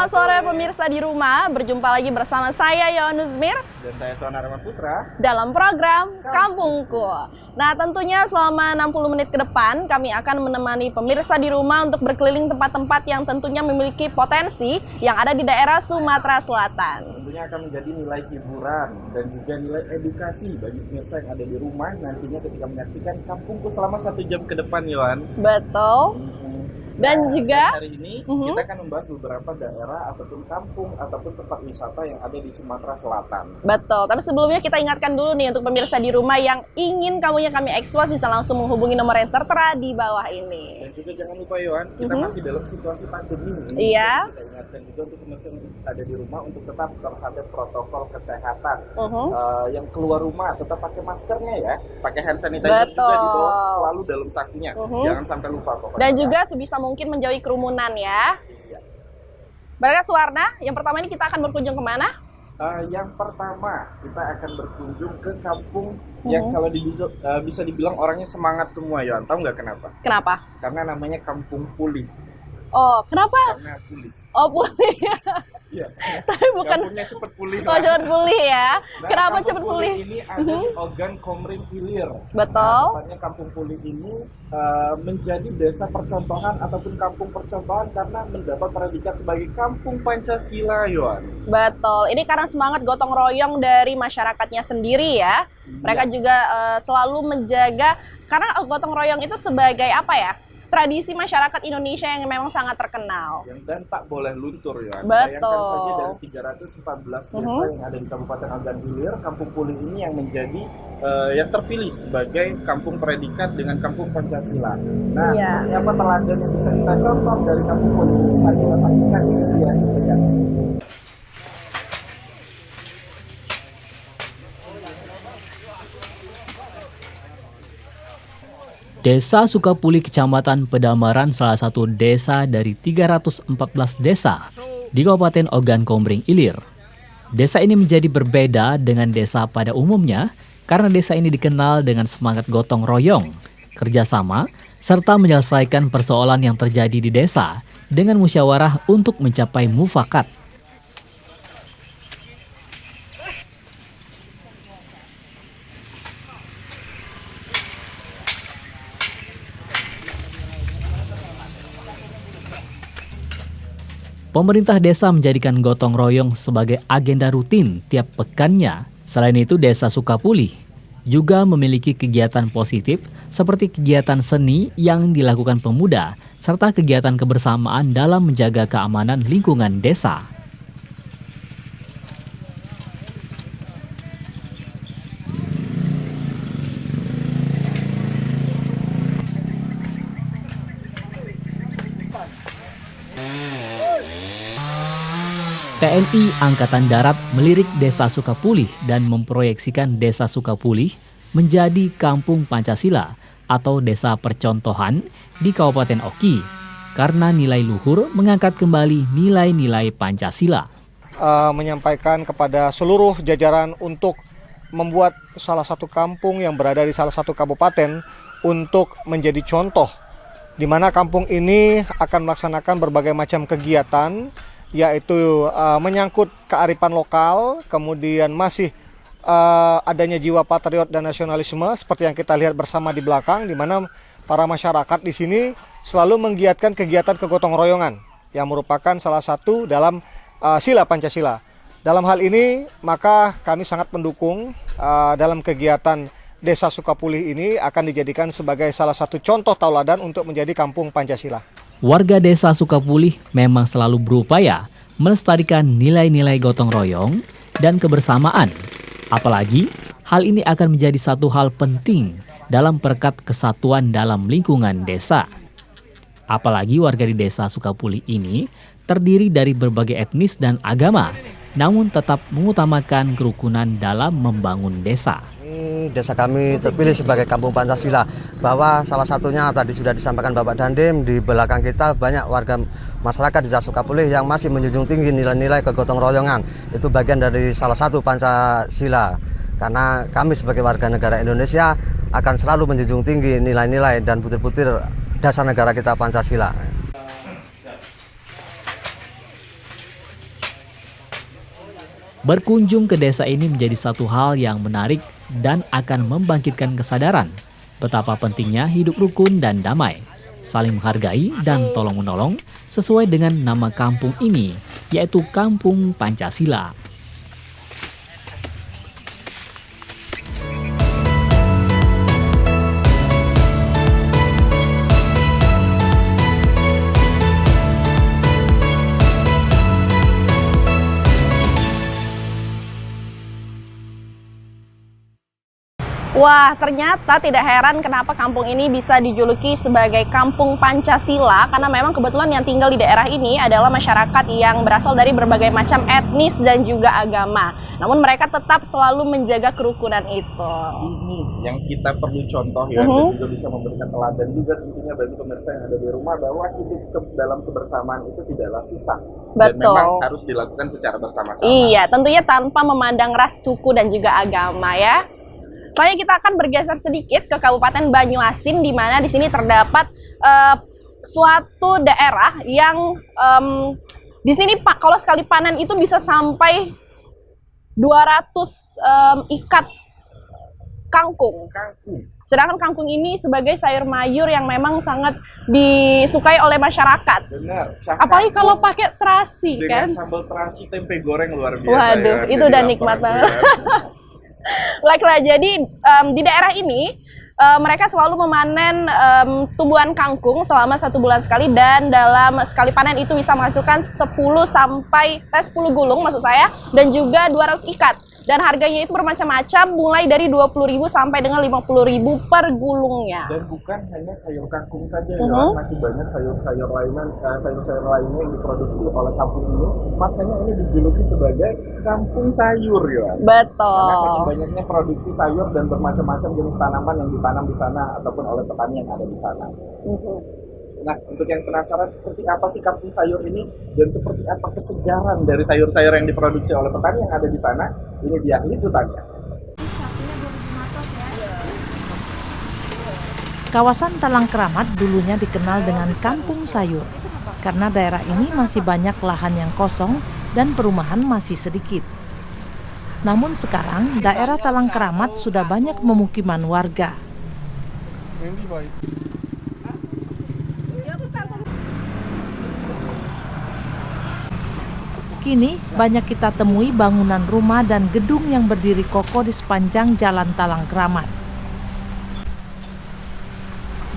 Selamat sore pemirsa di rumah, berjumpa lagi bersama saya Yonuzmir dan saya Sonar Putra dalam program Kampungku. Nah, tentunya selama 60 menit ke depan kami akan menemani pemirsa di rumah untuk berkeliling tempat-tempat yang tentunya memiliki potensi yang ada di daerah Sumatera Selatan. Tentunya akan menjadi nilai hiburan dan juga nilai edukasi bagi pemirsa yang ada di rumah nantinya ketika menyaksikan Kampungku selama 1 jam ke depan, Yohan. Betul. Dan juga hari ini kita akan membahas beberapa daerah ataupun kampung ataupun tempat wisata yang ada di Sumatera Selatan. Betul, tapi sebelumnya kita ingatkan dulu nih untuk pemirsa di rumah yang ingin kamunya kami ekspos bisa langsung menghubungi nomor yang tertera di bawah ini. Dan juga jangan lupa Yohan, kita masih dalam situasi pandemi ini. Iya. Kita ingatkan juga untuk pemirsa yang ada di rumah untuk tetap terhadap protokol kesehatan. Yang keluar rumah tetap pakai maskernya ya, pakai hand sanitizer juga dibawa selalu dalam sakunya. Jangan sampai lupa pokoknya. Dan juga sebisa mungkin menjauhi kerumunan ya. Iya. Bagas Warna, yang pertama ini kita akan berkunjung kemana? Yang pertama kita akan berkunjung ke kampung yang kalau bisa dibilang orangnya semangat semua, Yohan. Tahu nggak kenapa? Kenapa? Karena namanya Kampung Pulih. Oh, kenapa? Karena pulih. Oh, pulih. Iya. Tapi bukan. Kampungnya cepet pulih. Oh, cepet pulih ya. Nah, Kenapa Kampung cepet pulih? Ini ada di Ogan Komering Ilir. Betul. Nah, tepatnya Kampung Pulih ini menjadi desa percontohan ataupun kampung percontohan karena mendapat predikat sebagai kampung Pancasila, Yohan. Betul. Ini karena semangat gotong royong dari masyarakatnya sendiri ya. Mereka juga selalu menjaga, karena gotong royong itu sebagai apa ya? Tradisi masyarakat Indonesia yang memang sangat terkenal. Dan tak boleh luntur ya. Betul. Bayangkan saja dari 314 desa yang ada di Kabupaten Ogan Ilir, Kampung Pulih ini yang menjadi yang terpilih sebagai kampung predikat dengan kampung Pancasila. Nah, seperti apa teladan yang bisa kita contoh dari Kampung Pulih? Mari kita saksikan ini dia. Desa Sukapuli, Kecamatan Pedamaran, salah satu desa dari 314 desa di Kabupaten Ogan Komering Ilir. Desa ini menjadi berbeda dengan desa pada umumnya karena desa ini dikenal dengan semangat gotong royong, kerjasama, serta menyelesaikan persoalan yang terjadi di desa dengan musyawarah untuk mencapai mufakat. Pemerintah desa menjadikan gotong royong sebagai agenda rutin tiap pekannya. Selain itu, Desa Sukapuli juga memiliki kegiatan positif seperti kegiatan seni yang dilakukan pemuda, serta kegiatan kebersamaan dalam menjaga keamanan lingkungan desa. TNI Angkatan Darat melirik Desa Sukapuli dan memproyeksikan Desa Sukapuli menjadi kampung Pancasila atau desa percontohan di Kabupaten Oki karena nilai luhur mengangkat kembali nilai-nilai Pancasila. Menyampaikan kepada seluruh jajaran untuk membuat salah satu kampung yang berada di salah satu kabupaten untuk menjadi contoh, di mana kampung ini akan melaksanakan berbagai macam kegiatan, yaitu menyangkut kearifan lokal, kemudian masih adanya jiwa patriot dan nasionalisme seperti yang kita lihat bersama di belakang, di mana para masyarakat di sini selalu menggiatkan kegiatan kegotong royongan yang merupakan salah satu dalam sila Pancasila. Dalam hal ini maka kami sangat mendukung dalam kegiatan Desa Sukapuli ini akan dijadikan sebagai salah satu contoh tauladan untuk menjadi kampung Pancasila. Warga Desa Sukapuli memang selalu berupaya melestarikan nilai-nilai gotong royong dan kebersamaan. Apalagi hal ini akan menjadi satu hal penting dalam perekat kesatuan dalam lingkungan desa. Apalagi warga di Desa Sukapuli ini terdiri dari berbagai etnis dan agama, namun tetap mengutamakan kerukunan dalam membangun desa. Desa kami terpilih sebagai kampung Pancasila, bahwa salah satunya tadi sudah disampaikan Bapak Dandim, di belakang kita banyak warga masyarakat di Desa Sukapuli yang masih menjunjung tinggi nilai-nilai kegotong royongan. Itu bagian dari salah satu Pancasila, karena kami sebagai warga negara Indonesia akan selalu menjunjung tinggi nilai-nilai dan butir-butir dasar negara kita Pancasila. Berkunjung ke desa ini menjadi satu hal yang menarik dan akan membangkitkan kesadaran betapa pentingnya hidup rukun dan damai, saling menghargai dan tolong-menolong sesuai dengan nama kampung ini, yaitu Kampung Pancasila. Wah, ternyata tidak heran kenapa kampung ini bisa dijuluki sebagai Kampung Pancasila, karena memang kebetulan yang tinggal di daerah ini adalah masyarakat yang berasal dari berbagai macam etnis dan juga agama. Namun mereka tetap selalu menjaga kerukunan itu. Ini yang kita perlu contoh ya, dan juga bisa memberikan teladan juga tentunya bagi pemirsa yang ada di rumah, bahwa hidup dalam kebersamaan itu tidaklah susah. Dan Betul. memang harus dilakukan secara bersama-sama. Iya, tentunya tanpa memandang ras, suku, dan juga agama ya. Selanjutnya kita akan bergeser sedikit ke Kabupaten Banyuasin, di mana di sini terdapat suatu daerah yang di sini Pak, kalau sekali panen itu bisa sampai 200 ikat kangkung. Sedangkan kangkung ini sebagai sayur mayur yang memang sangat disukai oleh masyarakat. Benar. Apalagi kalau pakai terasi dengan kan. sambal terasi tempe goreng luar biasa. Waduh, ya. itu udah nikmat banget. Baiklah, jadi di daerah ini mereka selalu memanen tumbuhan kangkung selama 1 bulan sekali, dan dalam sekali panen itu bisa menghasilkan 10 gulung maksud saya, dan juga 200 ikat. Dan harganya itu bermacam-macam, mulai dari 20.000 sampai dengan 50.000 per gulungnya. Dan bukan hanya sayur kangkung saja, ya, masih banyak sayur-sayur lainnya yang diproduksi oleh kampung ini. Makanya ini dijuluki sebagai kampung sayur, ya. Betul. Karena saking banyaknya produksi sayur dan bermacam-macam jenis tanaman yang ditanam di sana ataupun oleh petani yang ada di sana. Nah, untuk yang penasaran seperti apa sih kampung sayur ini dan seperti apa kesegaran dari sayur-sayur yang diproduksi oleh petani yang ada di sana, ini dia liputannya. Kawasan Talang Keramat dulunya dikenal dengan kampung sayur karena daerah ini masih banyak lahan yang kosong dan perumahan masih sedikit. Namun sekarang daerah Talang Keramat sudah banyak pemukiman warga. Kini banyak kita temui bangunan rumah dan gedung yang berdiri kokoh di sepanjang Jalan Talang Keramat.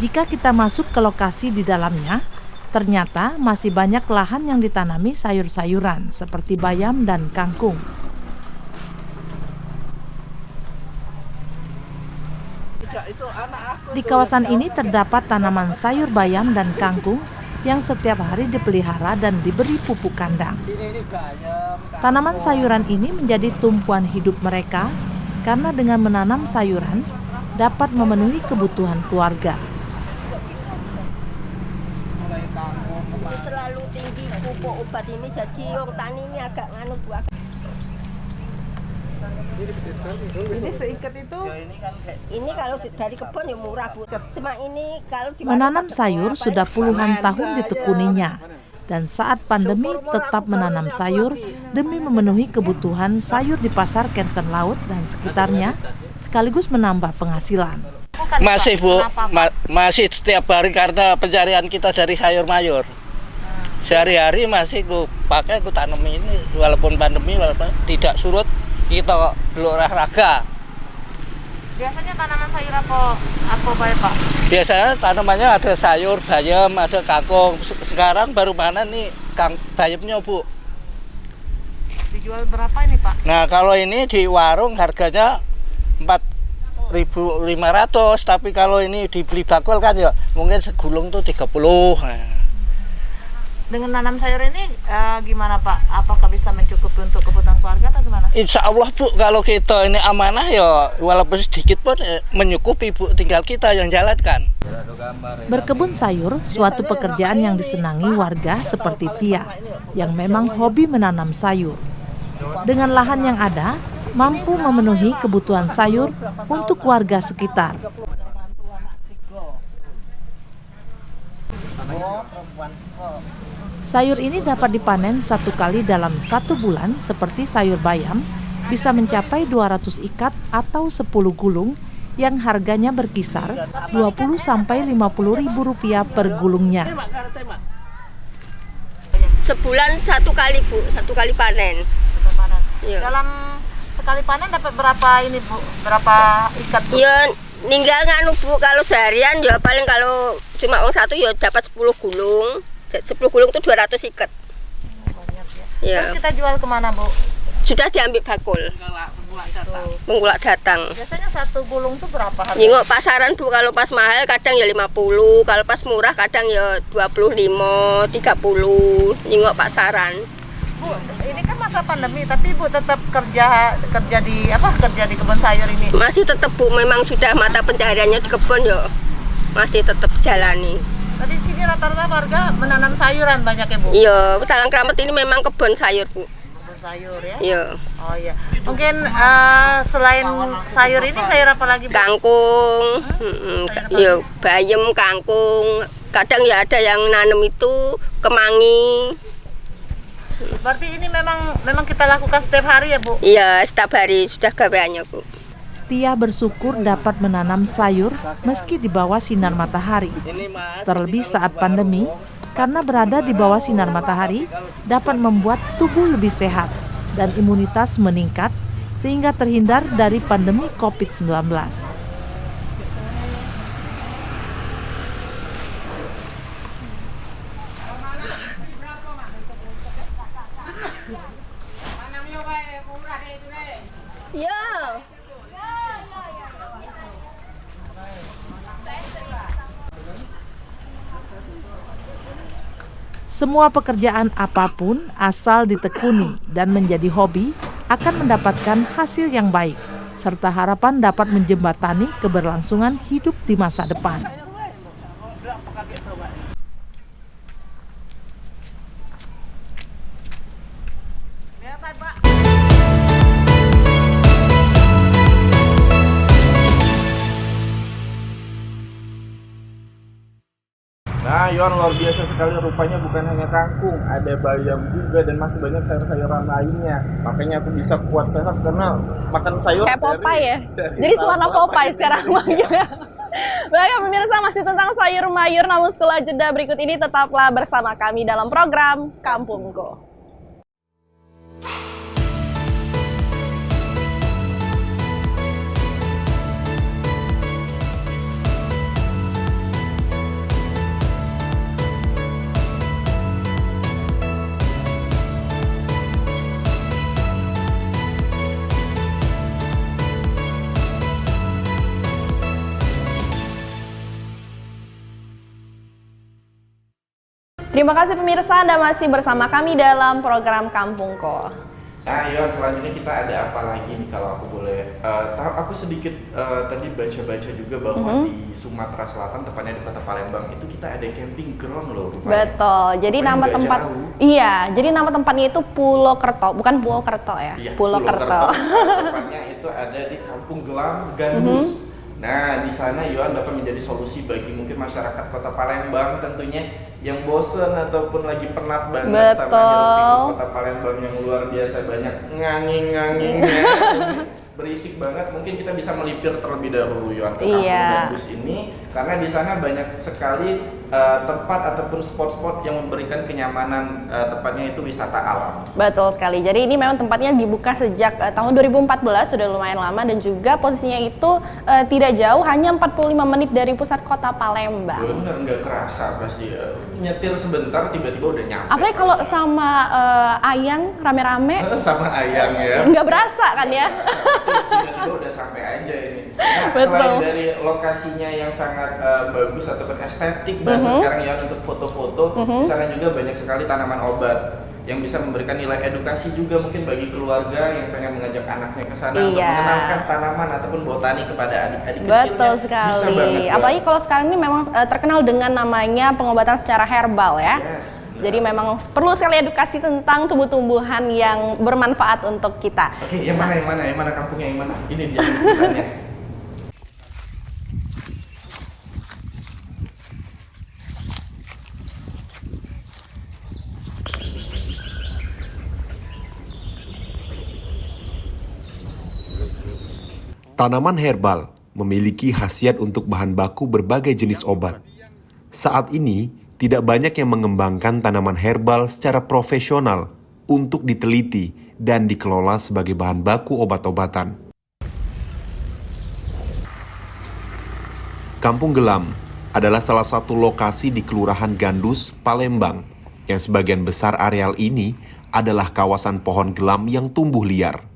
Jika kita masuk ke lokasi di dalamnya, ternyata masih banyak lahan yang ditanami sayur-sayuran seperti bayam dan kangkung. Di kawasan ini terdapat tanaman sayur bayam dan kangkung yang setiap hari dipelihara dan diberi pupuk kandang. Tanaman sayuran ini menjadi tumpuan hidup mereka karena dengan menanam sayuran dapat memenuhi kebutuhan keluarga. Terlalu tinggi pupuk obat ini, jadi orang tani ini agak nganu buah. Ini seikat itu. Ini kalau dari kebun ya murah, Bu. Cuma ini kalau di Menanam sayur sudah puluhan tahun ditekuninya, dan saat pandemi tetap menanam sayur demi memenuhi kebutuhan sayur di pasar Kenten Laut dan sekitarnya, sekaligus menambah penghasilan. Masih, Bu, masih setiap hari karena pencarian kita dari sayur mayur. Sehari-hari masih ku pakai, ku tanam ini, walaupun pandemi, walaupun tidak surut, kita berolahraga. Biasanya tanaman sayur apa Pak? Biasanya tanamannya ada sayur, bayam, ada kangkung. Sekarang baru mana nih bayamnya, Bu. Dijual berapa ini Pak? Nah, kalau ini di warung harganya 4.500, tapi kalau ini dibeli bakul kan ya mungkin segulung tuh 30. Nah. Dengan nanam sayur ini gimana Pak? Apakah bisa mencukupi untuk kebutuhan keluarga atau gimana? Insya Allah, Bu, kalau kita ini amanah ya walaupun sedikit pun mencukupi, Bu, tinggal kita yang jalankan. Berkebun sayur suatu pekerjaan yang disenangi warga seperti Tia yang memang hobi menanam sayur. Dengan lahan yang ada, mampu memenuhi kebutuhan sayur untuk warga sekitar. Sayur ini dapat dipanen 1 kali dalam 1 bulan seperti sayur bayam, bisa mencapai 200 ikat atau 10 gulung yang harganya berkisar 20 sampai 50 ribu rupiah per gulungnya. Sebulan 1 kali Bu, 1 kali panen. Iya. Dalam sekali panen dapat berapa ini Bu? Berapa ikat Bu? Ya ninggal nganu Bu, kalau seharian ya paling kalau cuma uang 1 ya dapat 10 gulung. 10 gulung itu 200 ikat. Ya. Terus kita jual kemana Bu? Sudah diambil bakul. Penggulak datang. Biasanya 1 gulung tuh berapa harga? Nyingok pasaran Bu, kalau pas mahal kadang ya 50, kalau pas murah kadang ya 25, 30. Nyingok pasaran. Bu, ini kan masa pandemi, tapi Bu tetap kerja di kebun sayur ini. Masih tetap Bu, memang sudah mata pencahariannya di kebun ya. Masih tetap jalani. Tadi di sini rata-rata warga menanam sayuran banyak ya Bu? Iya, Talang Kramet ini memang kebun sayur Bu. Kebun sayur ya? Iya. Oh iya. Mungkin selain sayur ini sayur apa lagi Bu? Kangkung, iya bayam, kangkung. Kadang ya ada yang nanam itu kemangi. Berarti ini memang kita lakukan setiap hari ya Bu? Iya, setiap hari sudah gaweannya Bu. Tia bersyukur dapat menanam sayur meski di bawah sinar matahari. Terlebih saat pandemi, karena berada di bawah sinar matahari dapat membuat tubuh lebih sehat dan imunitas meningkat sehingga terhindar dari pandemi COVID-19. Ya. Semua pekerjaan apapun asal ditekuni dan menjadi hobi akan mendapatkan hasil yang baik, serta harapan dapat menjembatani keberlangsungan hidup di masa depan. Nah, Yon, luar biasa sekali, rupanya bukan hanya kangkung, ada bayam juga dan masih banyak sayur-sayuran lainnya. Makanya aku bisa kuat sehat karena makan sayur Kayak Popeye ya. Jadi sewarna Popeye sekarang makanya. Baik pemirsa, masih tentang sayur mayur, namun setelah jeda berikut ini tetaplah bersama kami dalam program Kampungku. Terima kasih pemirsa, Anda masih bersama kami dalam program Kampungku. Nah, Yon, selanjutnya kita ada apa lagi nih kalau aku boleh? Aku sedikit tadi baca-baca juga bahwa di Sumatera Selatan, tepatnya di Kota Palembang, itu kita ada camping ground loh. Rupanya. Betul. Jadi nama tempat jadi nama tempatnya itu Pulau Kerto, bukan Pulau Kerto ya. Iya, Pulau Kerto. Tempatnya itu ada di Kampung Gelam, Gandus. Nah, di sana Yohan dapat menjadi solusi bagi mungkin masyarakat Kota Palembang tentunya yang bosen ataupun lagi penat banget sama hiruk-pikuk Kota Palembang yang luar biasa banyak nganging-ngangingnya. Berisik banget, mungkin kita bisa melipir terlebih dahulu Yohan ke Kampung Gandus ini karena di sana banyak sekali tempat ataupun spot-spot yang memberikan kenyamanan, tepatnya itu wisata alam. Betul sekali. Jadi ini memang tempatnya dibuka sejak tahun 2014, sudah lumayan lama, dan juga posisinya itu tidak jauh, hanya 45 menit dari pusat kota Palembang. Bener, nggak kerasa pasti. Nyetir sebentar tiba-tiba udah nyampe. Apalagi kalau sama Ayang rame-rame. Sama Ayang ya. Nggak berasa kan ya? Tiba-tiba udah sampai aja ini. Nah, selain dari lokasinya yang sangat bagus ataupun estetik bahasa sekarang ya untuk foto-foto, di sana juga banyak sekali tanaman obat yang bisa memberikan nilai edukasi juga mungkin bagi keluarga yang pengen mengajak anaknya ke sana untuk mengenalkan tanaman ataupun botani kepada adik-adik kecilnya. Betul sekali. Apalagi kalau sekarang ini memang terkenal dengan namanya pengobatan secara herbal ya. Yes. Jadi memang perlu sekali edukasi tentang tumbuh-tumbuhan yang bermanfaat untuk kita. Oke, yang mana kampungnya yang mana? Ini dia sebutannya. Tanaman herbal memiliki khasiat untuk bahan baku berbagai jenis obat. Saat ini, tidak banyak yang mengembangkan tanaman herbal secara profesional untuk diteliti dan dikelola sebagai bahan baku obat-obatan. Kampung Gelam adalah salah satu lokasi di Kelurahan Gandus, Palembang, yang sebagian besar areal ini adalah kawasan pohon gelam yang tumbuh liar.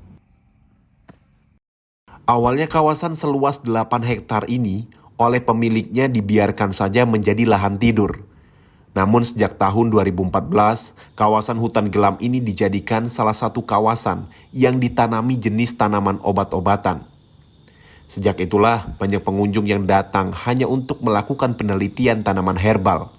Awalnya kawasan seluas 8 hektar ini oleh pemiliknya dibiarkan saja menjadi lahan tidur. Namun sejak tahun 2014, kawasan hutan gelam ini dijadikan salah satu kawasan yang ditanami jenis tanaman obat-obatan. Sejak itulah banyak pengunjung yang datang hanya untuk melakukan penelitian tanaman herbal.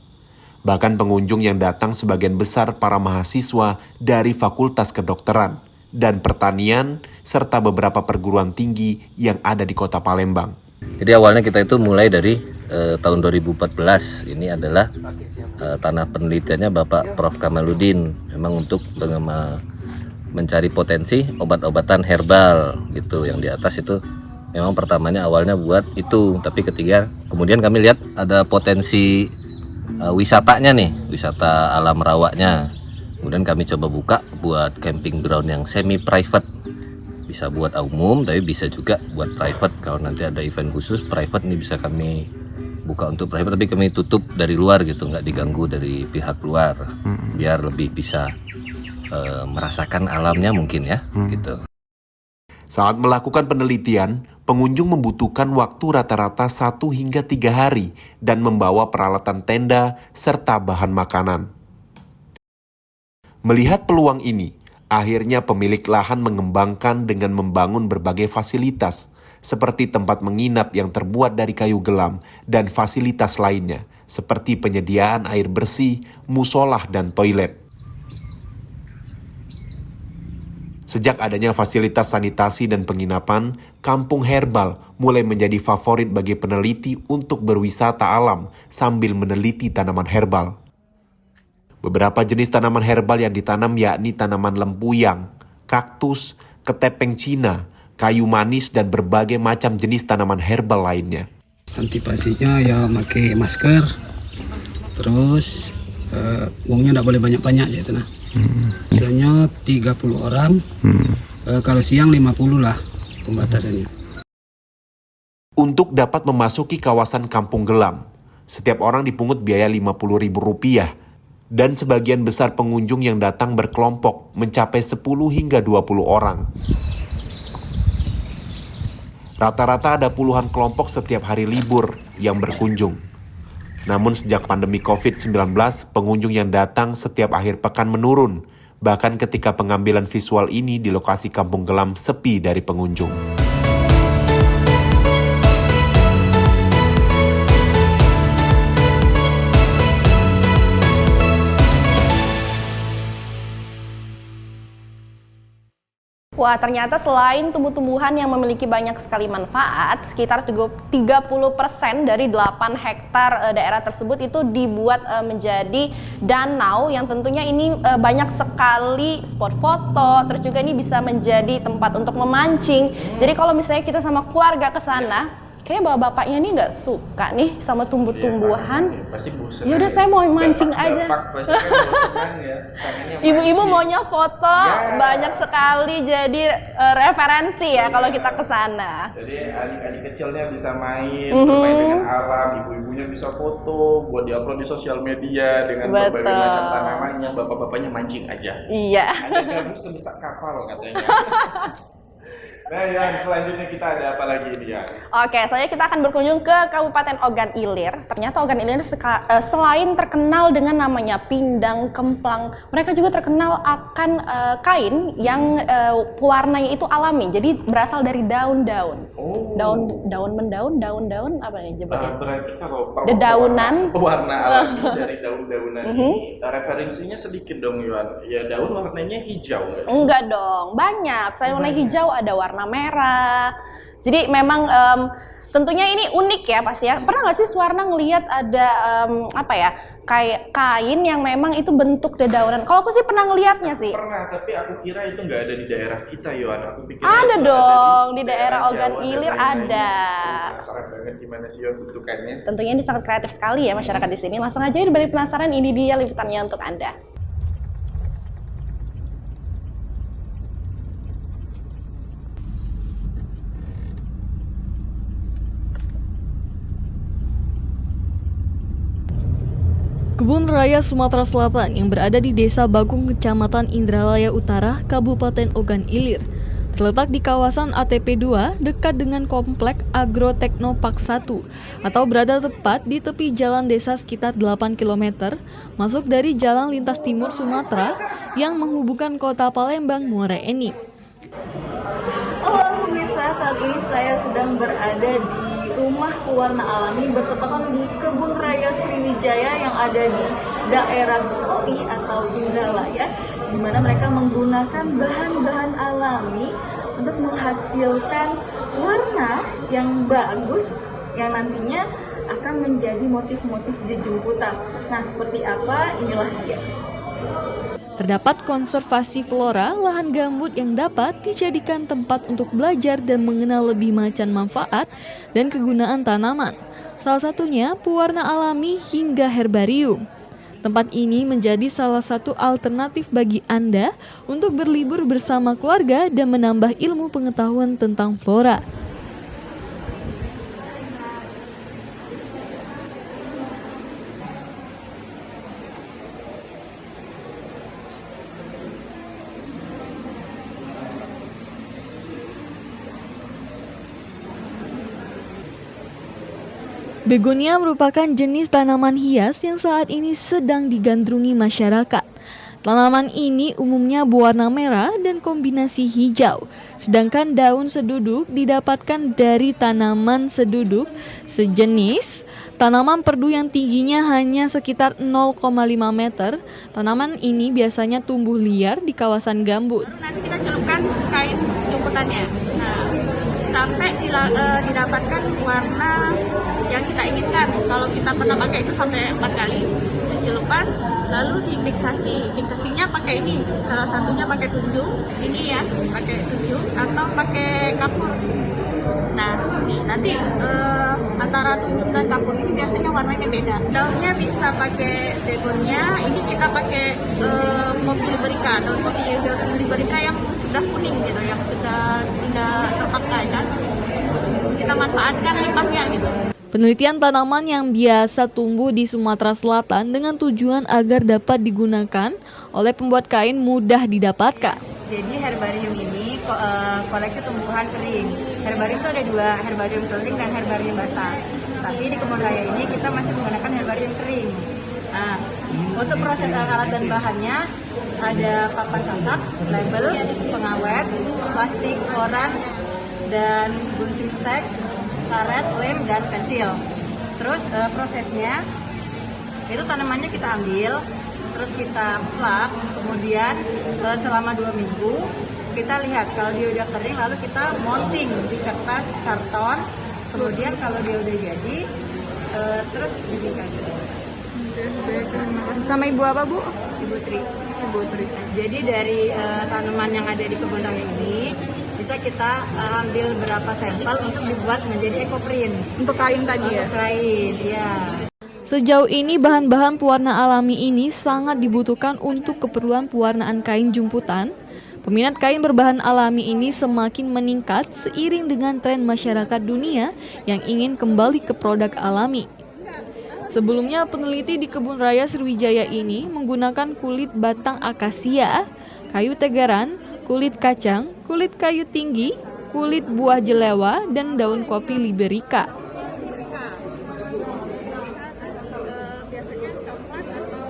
Bahkan pengunjung yang datang sebagian besar para mahasiswa dari Fakultas Kedokteran dan Pertanian serta beberapa perguruan tinggi yang ada di Kota Palembang. Jadi awalnya kita itu mulai dari tahun 2014. Ini adalah tanah penelitiannya Bapak Prof. Kamaludin, memang untuk mencari potensi obat-obatan herbal gitu. Yang di atas itu memang pertamanya awalnya buat itu, tapi kemudian kami lihat ada potensi wisatanya nih, wisata alam rawaknya. Kemudian kami coba buka buat camping ground yang semi private. Bisa buat umum, tapi bisa juga buat private. Kalau nanti ada event khusus private, ini bisa kami buka untuk private, tapi kami tutup dari luar gitu, nggak diganggu dari pihak luar, biar lebih bisa merasakan alamnya mungkin ya, gitu. Saat melakukan penelitian, pengunjung membutuhkan waktu rata-rata 1 hingga 3 hari dan membawa peralatan tenda serta bahan makanan. Melihat peluang ini, akhirnya pemilik lahan mengembangkan dengan membangun berbagai fasilitas seperti tempat menginap yang terbuat dari kayu gelam dan fasilitas lainnya seperti penyediaan air bersih, musolah, dan toilet. Sejak adanya fasilitas sanitasi dan penginapan, kampung herbal mulai menjadi favorit bagi peneliti untuk berwisata alam sambil meneliti tanaman herbal. Beberapa jenis tanaman herbal yang ditanam yakni tanaman lempuyang, kaktus, ketepeng Cina, kayu manis, dan berbagai macam jenis tanaman herbal lainnya. Antipasinya ya pakai masker, terus uangnya tidak boleh banyak-banyak gitu nah. Biasanya 30 orang, kalau siang 50 lah pembatasannya. Untuk dapat memasuki kawasan Kampung Gelam, setiap orang dipungut biaya Rp50.000 dan sebagian besar pengunjung yang datang berkelompok mencapai 10 hingga 20 orang. Rata-rata ada puluhan kelompok setiap hari libur yang berkunjung. Namun sejak pandemi COVID-19, pengunjung yang datang setiap akhir pekan menurun. Bahkan ketika pengambilan visual ini di lokasi Kampung Gelam sepi dari pengunjung. Wah, ternyata selain tumbuh-tumbuhan yang memiliki banyak sekali manfaat, sekitar 30% dari 8 hektar daerah tersebut itu dibuat menjadi danau yang tentunya ini banyak sekali spot foto, terus juga ini bisa menjadi tempat untuk memancing. Jadi kalau misalnya kita sama keluarga ke sana, kayaknya bapak-bapaknya ini nggak suka nih sama tumbuh-tumbuhan. Ya udah saya mau mancing aja. Ibu-ibu maunya foto, banyak sekali jadi referensi ya kalau kita ke sana. Jadi adik-adik kecilnya bisa main, bermain dengan alam, ibu-ibunya bisa foto, buat diupload di sosial media dengan berbagai macam tanamannya, bapak-bapaknya mancing aja. Iya. Ada gabus sebesar kapal katanya. Nah Yan, selanjutnya kita ada apa lagi nih Yan? Oke, selanjutnya kita akan berkunjung ke Kabupaten Ogan Ilir. Ternyata Ogan Ilir selain terkenal dengan namanya pindang kemplang, mereka juga terkenal akan kain yang pewarnanya itu alami. Jadi berasal dari daun-daun. Daun-daun apa nih jebaknya? Berarti kalau dedaunan warna alami dari daun-daunan ini referensinya sedikit dong Yan. Ya daun warnanya hijau nggak sih? Enggak dong, banyak. Selain warna hijau ada warna merah. Jadi memang Tentunya ini unik ya Pas ya. Pernah nggak sih Suwarna ngelihat ada kayak kain yang memang itu bentuk dedaunan? Kalau aku sih pernah ngelihatnya sih. Pernah, tapi aku kira itu nggak ada di daerah kita, Yohan. Aku pikir Ada itu dong, ada di daerah Ogan Jawa dan Ilir lain-lain. ada. Penasaran banget gimana sih Yohan bentukannya. Tentunya ini sangat kreatif sekali ya masyarakat di sini. Langsung aja diberi penasaran, ini dia liputannya untuk Anda. Kebun Raya Sumatera Selatan yang berada di Desa Bagung, Kecamatan Indralaya Utara, Kabupaten Ogan Ilir, terletak di kawasan ATP 2 dekat dengan Komplek Agroteknopark 1 atau berada tepat di tepi jalan desa sekitar 8 km masuk dari Jalan Lintas Timur Sumatera yang menghubungkan kota Palembang Muara Enim. Halo pemirsa, saat ini saya sedang berada di rumah pewarna alami bertepatan di Kebun Raya Sriwijaya yang ada di daerah OI atau Indralaya, di mana mereka menggunakan bahan-bahan alami untuk menghasilkan warna yang bagus yang nantinya akan menjadi motif-motif jejumputan. Nah, seperti apa? Inilah dia. Terdapat konservasi flora lahan gambut yang dapat dijadikan tempat untuk belajar dan mengenal lebih macam manfaat dan kegunaan tanaman. Salah satunya pewarna alami hingga herbarium. Tempat ini menjadi salah satu alternatif bagi Anda untuk berlibur bersama keluarga dan menambah ilmu pengetahuan tentang flora. Begonia merupakan jenis tanaman hias yang saat ini sedang digandrungi masyarakat. Tanaman ini umumnya berwarna merah dan kombinasi hijau, sedangkan daun seduduk didapatkan dari tanaman seduduk sejenis. Tanaman perdu yang tingginya hanya sekitar 0,5 meter. Tanaman ini biasanya tumbuh liar di kawasan gambut. Nanti kita celupkan kain jumputannya. Nah, sampai didapatkan warna yang kita inginkan. Kalau kita pernah pakai itu sampai 4 kali pencelupan, lalu difiksasi. Fiksasinya pakai ini, salah satunya pakai tunjung, ini ya, pakai tunjung atau pakai kapur. Nah, nanti antara tunjung dan kapur ini biasanya warnanya beda. Daunnya bisa pakai begonia, ini kita pakai kopi liberica, daun kopi liberica yang sudah kuning gitu, yang sudah tidak terpakai kan. Kita manfaatkan limbahnya gitu. Penelitian tanaman yang biasa tumbuh di Sumatera Selatan dengan tujuan agar dapat digunakan oleh pembuat kain mudah didapatkan. Jadi herbarium ini koleksi tumbuhan kering. Herbarium itu ada 2, herbarium kering dan herbarium basah. Tapi di Kebun Raya ini kita masih menggunakan herbarium kering. Nah, untuk proses alat dan bahannya ada papan sasak, label, pengawet, plastik, koran, dan gunting stek, karet, lem, dan pensil. Terus prosesnya itu tanamannya kita ambil, terus kita plak, kemudian selama 2 minggu kita lihat kalau dia udah kering, lalu kita mounting di kertas karton. Kemudian kalau dia udah jadi, terus dibikin. Sama ibu apa Bu? Ibu Tri. Jadi dari tanaman yang ada di Kebun Raya ini bisa kita ambil beberapa sampel untuk dibuat menjadi ekoprint. Untuk kain tadi ya? Untuk kain, ya. Sejauh ini bahan-bahan pewarna alami ini sangat dibutuhkan untuk keperluan pewarnaan kain jumputan. Peminat kain berbahan alami ini semakin meningkat seiring dengan tren masyarakat dunia yang ingin kembali ke produk alami. Sebelumnya peneliti di Kebun Raya Sriwijaya ini menggunakan kulit batang akasia, kayu tegaran, kulit kacang, kulit kayu tinggi, kulit buah jelewa, dan daun kopi liberica. Biasanya coklat atau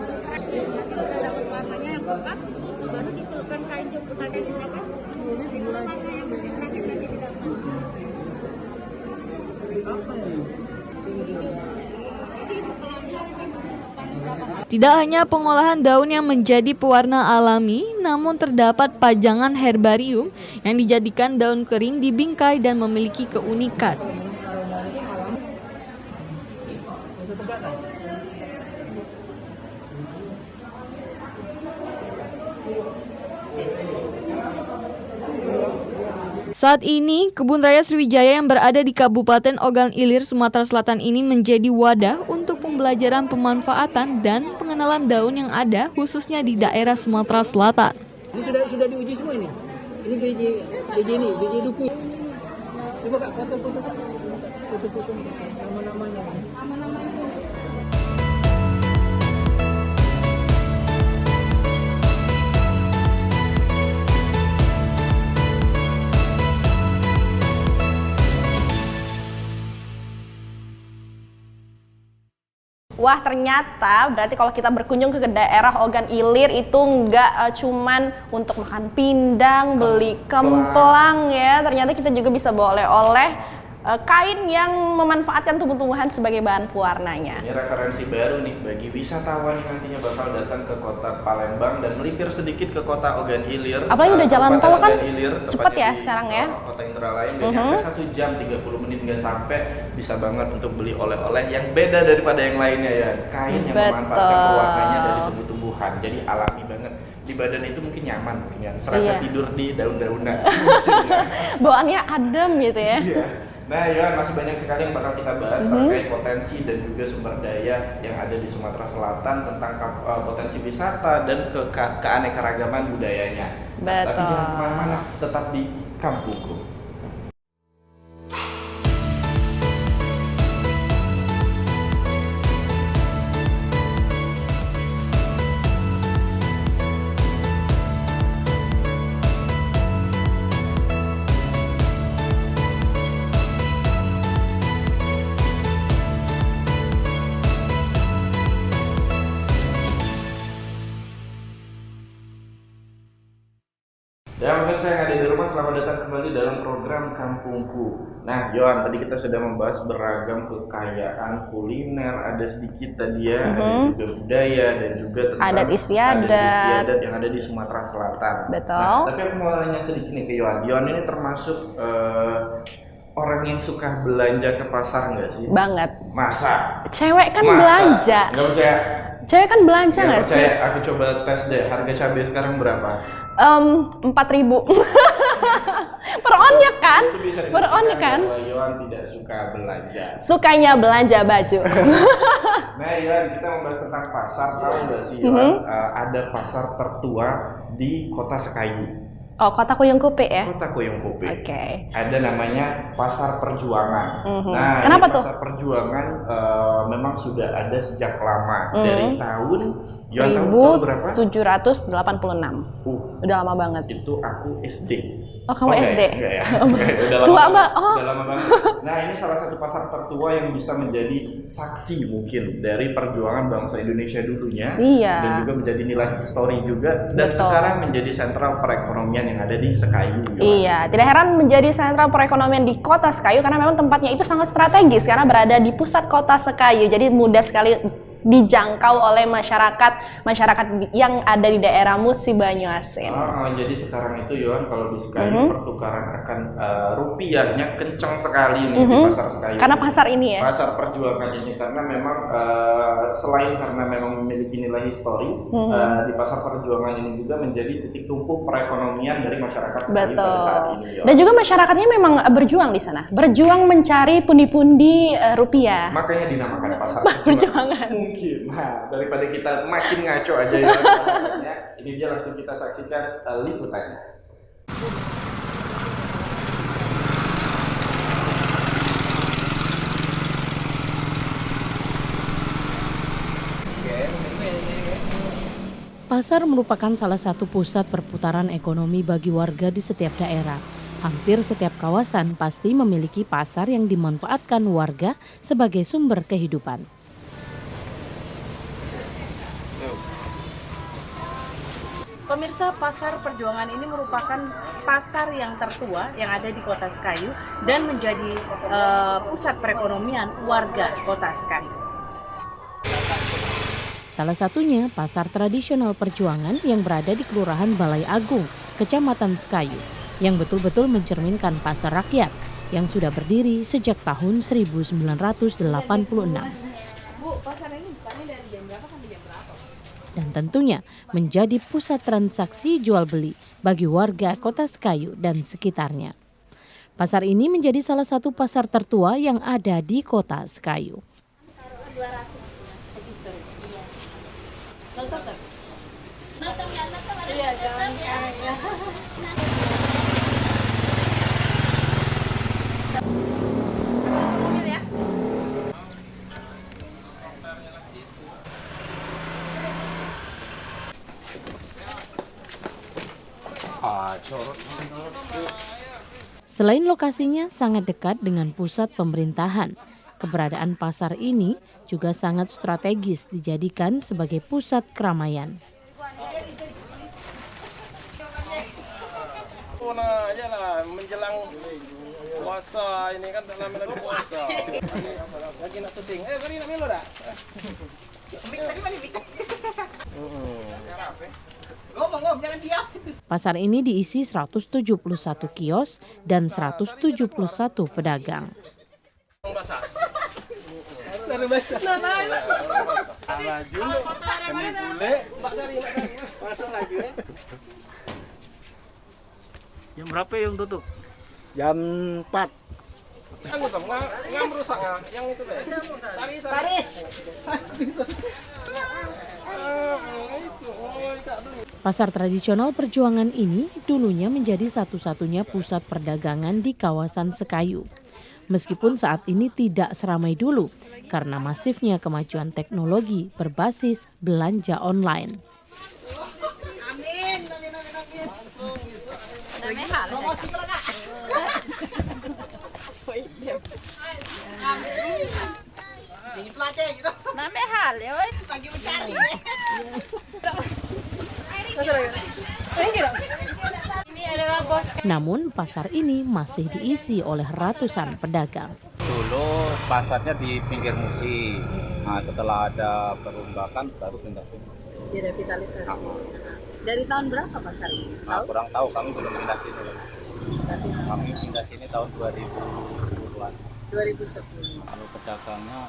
dapat warnanya yang pekat, baru dicelupkan kain jumputannya di belakang. Itu warnanya yang masih terakhir nanti didapat. Tidak hanya pengolahan daun yang menjadi pewarna alami, namun terdapat pajangan herbarium yang dijadikan daun kering dibingkai dan memiliki keunikan. Saat ini, Kebun Raya Sriwijaya yang berada di Kabupaten Ogan Ilir, Sumatera Selatan ini menjadi wadah untuk pembelajaran pemanfaatan dan pengenalan daun yang ada khususnya di daerah Sumatera Selatan. Ini sudah diuji semua ini. Ini biji duku. Coba Kak, foto-foto nama-namanya. Wah, ternyata berarti kalau kita berkunjung ke daerah Ogan Ilir itu nggak cuman untuk makan pindang, beli kemplang ya. Ternyata kita juga bisa bawa oleh-oleh kain yang memanfaatkan tumbuh-tumbuhan sebagai bahan pewarnanya. Ini referensi baru nih bagi wisatawan yang nantinya bakal datang ke kota Palembang dan melipir sedikit ke kota Ogan Ilir. Apalagi udah jalan tol kan cepet ya sekarang ya. Kota Indralaya nggak nyampe 1 jam 30 menit nggak sampai, bisa banget untuk beli oleh-oleh yang beda daripada yang lainnya ya. Kain yang memanfaatkan pewarnanya dari tumbuh-tumbuhan, jadi alami banget. Di badan itu mungkin nyaman, serasa tidur di daun-daunan. Bawaannya adem gitu ya. Iya. Nah, ya masih banyak sekali yang bakal kita bahas terkait potensi dan juga sumber daya yang ada di Sumatera Selatan tentang potensi wisata dan keanekaragaman budayanya. Betul. Tapi jangan kemana-mana, tetap di Kampungku. Ya, pemirsa yang ada di rumah, selamat datang kembali dalam program Kampungku. Nah, Yohan, tadi kita sudah membahas beragam kekayaan kuliner, ada sedikit tadi ya, ada juga budaya dan juga tentang adat istiadat yang ada di Sumatera Selatan. Betul. Nah, tapi aku mau tanya sedikit nih ke Yohan. Yohan ini termasuk orang yang suka belanja ke pasar nggak sih? Banget. Masa? Cewek kan belanja. Nggak percaya? Cewek kan belanja nggak sih? Aku coba tes deh, harga cabai sekarang berapa? 4.000 per onnya kan? Per onnya kan? Kalau Yohan tidak suka belanja. Sukanya belanja baju. Nah, Yohan, kita membahas tentang pasar. Tahu nggak sih, Yohan, ada pasar tertua di Kota Sekayu. Oh, Kota Kuyung Kupe ya? Kota Kuyung Kupe. Oke. Ada namanya Pasar Perjuangan. Nah, kenapa tuh? Pasar Perjuangan memang sudah ada sejak lama, dari tahun 1786. Udah lama banget. Itu aku SD. Oh, kamu SD? Enggak ya. Tua mbak. Oh. Udah lama banget. Nah, ini salah satu pasar tertua yang bisa menjadi saksi mungkin dari perjuangan bangsa Indonesia dulunya. Iya. Dan juga menjadi nilai histori juga. Dan sekarang menjadi sentral perekonomian yang ada di Sekayu. Iya, tidak heran menjadi sentral perekonomian di Kota Sekayu karena memang tempatnya itu sangat strategis karena berada di pusat Kota Sekayu. Jadi mudah sekali dijangkau oleh masyarakat yang ada di daerah Musi Banyuasin. Jadi sekarang itu Yohan, kalau di Sekayu pertukaran akan rupiahnya kencang sekali nih di pasar Sekayu. Karena pasar ini ya? Pasar Perjuangan ini karena memang selain karena memang memiliki nilai histori, di pasar Perjuangan ini juga menjadi titik tumpu perekonomian dari masyarakat Sekayu pada saat ini. Yohan. Dan juga masyarakatnya memang berjuang di sana, berjuang mencari pundi-pundi rupiah. Makanya dinamakan pasar Perjuangan. Nah, daripada kita makin ngaco aja ya, ini dia langsung kita saksikan liputannya. Pasar merupakan salah satu pusat perputaran ekonomi bagi warga di setiap daerah. Hampir setiap kawasan pasti memiliki pasar yang dimanfaatkan warga sebagai sumber kehidupan. Pemirsa, Pasar Perjuangan ini merupakan pasar yang tertua yang ada di Kota Sekayu dan menjadi pusat perekonomian warga Kota Sekayu. Salah satunya pasar tradisional Perjuangan yang berada di Kelurahan Balai Agung, Kecamatan Sekayu, yang betul-betul mencerminkan pasar rakyat yang sudah berdiri sejak tahun 1986. Bu, pasar ini bukanya dari jam berapa sampai jam berapa? Dan tentunya menjadi pusat transaksi jual beli bagi warga Kota Sekayu dan sekitarnya. Pasar ini menjadi salah satu pasar tertua yang ada di Kota Sekayu. Selain lokasinya sangat dekat dengan pusat pemerintahan, keberadaan pasar ini juga sangat strategis dijadikan sebagai pusat keramaian. Nah, ajalah menjelang puasa ini kan lagi puasa. Lagi nak syuting. Tadi nak melo dah. Pasar ini diisi 171 kios dan 171 pedagang. Jam berapa yang tutup? Jam 4. Yang tutup, ngam rusak yang itu deh. Sari. Pasar tradisional Perjuangan ini dulunya menjadi satu-satunya pusat perdagangan di kawasan Sekayu. Meskipun saat ini tidak seramai dulu karena masifnya kemajuan teknologi berbasis belanja online. Namun pasar ini masih diisi oleh ratusan pedagang. Dulu pasarnya di pinggir musi. Nah, setelah ada perombakan baru pindah sini. Direvitalisasi. Dari tahun berapa pasar ini? Nah, kurang tahu, kami belum pindah sini. Kami pindah sini tahun 2010-an. 2010. Kalau pedagangnya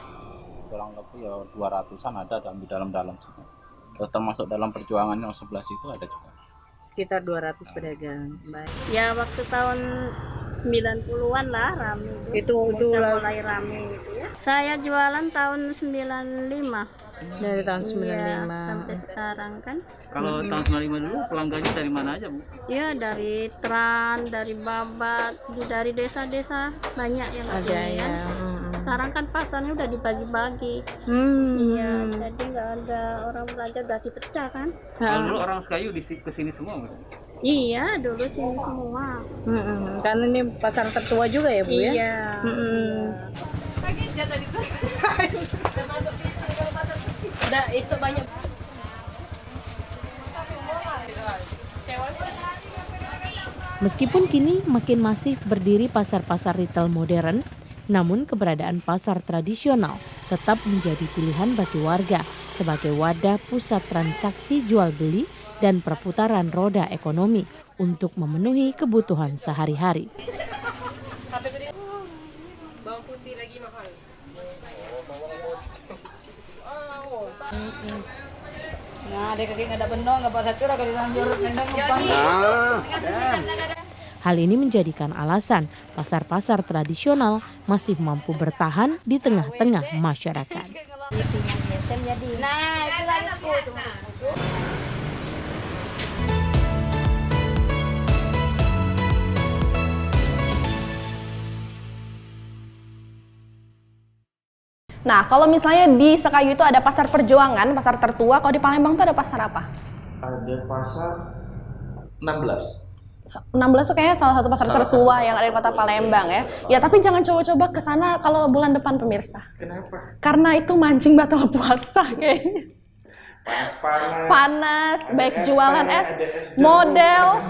kurang lebih ya 200-an ada di dalam-dalam. Termasuk dalam Perjuangan yang sebelah situ ada juga. Sekitar 200 pedagang. Baik. Ya waktu tahun 90-an lah rame itu mulai rame gitu ya. Saya jualan tahun 95. Dari tahun 95 ya, sampai sekarang kan. Kalau tahun 95 dulu pelanggannya dari mana aja, Bu? Ya dari Tran, dari Babat, dari desa-desa banyak yang ada kesini, ya. kan. Sekarang kan pasarnya udah dibagi-bagi. Iya, jadi nggak ada orang belanja, udah dipecah kan. Kalau dulu orang Sekayu kesini semua, Bu? Iya, dulu sini semua. Karena ini pasar tertua juga ya, Bu ya? Iya. Udah isu banyak. Meskipun kini makin masif berdiri pasar-pasar retail modern, namun keberadaan pasar tradisional tetap menjadi pilihan bagi warga sebagai wadah pusat transaksi jual beli dan perputaran roda ekonomi untuk memenuhi kebutuhan sehari-hari. Bawang putih lagi mahal. Nah, ada kaki nggak ada benong, nggak pasar curah kalau dilanjur nendang. Hal ini menjadikan alasan pasar-pasar tradisional masih mampu bertahan di tengah-tengah masyarakat. Nah, itu lagi Nah, kalau misalnya di Sekayu itu ada pasar Perjuangan, pasar tertua, kalau di Palembang itu ada pasar apa? Ada pasar 16. 16 itu kayaknya salah satu pasar tertua yang ada di Kota Palembang ya. Ya, tapi jangan coba-coba ke sana kalau bulan depan pemirsa. Kenapa? Karena itu mancing batal puasa kayaknya. Panas, baik jualan es, model,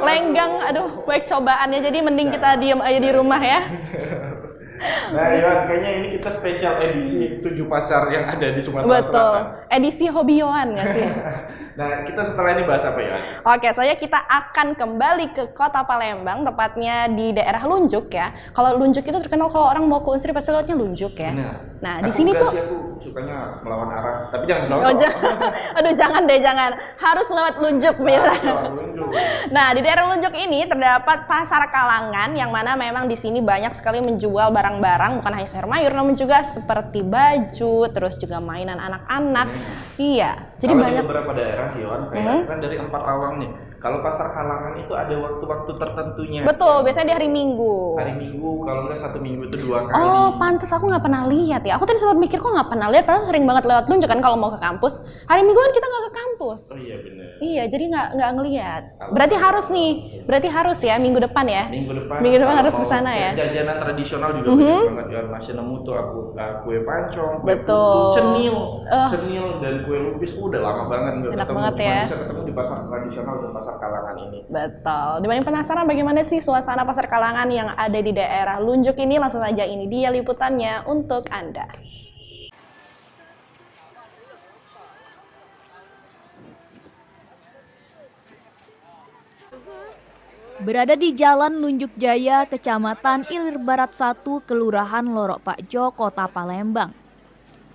lenggang, aduh, baik cobaannya. Jadi mending kita diem aja di rumah ya. Nah ya, kayaknya ini kita spesial edisi 7 pasar yang ada di Sumatera Betul. Selatan. Edisi hobi Yohan nggak sih? Nah, kita setelah ini bahas apa ya? Oke, kita akan kembali ke Kota Palembang, tepatnya di daerah Lunjuk ya. Kalau Lunjuk itu terkenal kalau orang mau ke Unsri pasti lewatnya Lunjuk ya. Benar. Nah, di sini tuh aku sukanya melawan arah, tapi jangan aduh jangan deh, jangan. Harus lewat Lunjuk biasa. Nah, di daerah Lunjuk ini terdapat Pasar Kalangan yang mana memang di sini banyak sekali menjual barang-barang bukan hanya sayur mayur namun juga seperti baju, terus juga mainan anak-anak. Iya. Jadi kalau banyak di beberapa daerah Yon, kayak kan dari 4 awang nih. Kalau pasar Kalangan itu ada waktu-waktu tertentunya. Betul, biasanya di hari Minggu. Hari Minggu, kalau nggak 1 minggu itu 2 kali. Oh, pantes aku nggak pernah lihat ya. Aku tadi sempat mikir kok nggak pernah lihat, padahal sering banget lewat Lunjuk kan kalau mau ke kampus. Hari Minggu kan kita nggak ke kampus. Oh iya benar. Iya, jadi nggak ngelihat. Berarti harus nih, ya minggu depan ya. Minggu depan harus ke sana ya. Jajanan tradisional juga banyak banget ya. Masih nemu tuh kue pancong, kue putu, cenil dan kue lupis. Udah lama banget nggak Enak ketemu. banget ya. Bisa ketemu di pasar tradisional dan pasar Kalangan ini. Betul. Dibanding penasaran bagaimana sih suasana pasar Kalangan yang ada di daerah Lunjuk ini, langsung aja ini dia liputannya untuk Anda. Berada di Jalan Lunjuk Jaya, Kecamatan Ilir Barat 1, Kelurahan Lorok Pakjo, Kota Palembang.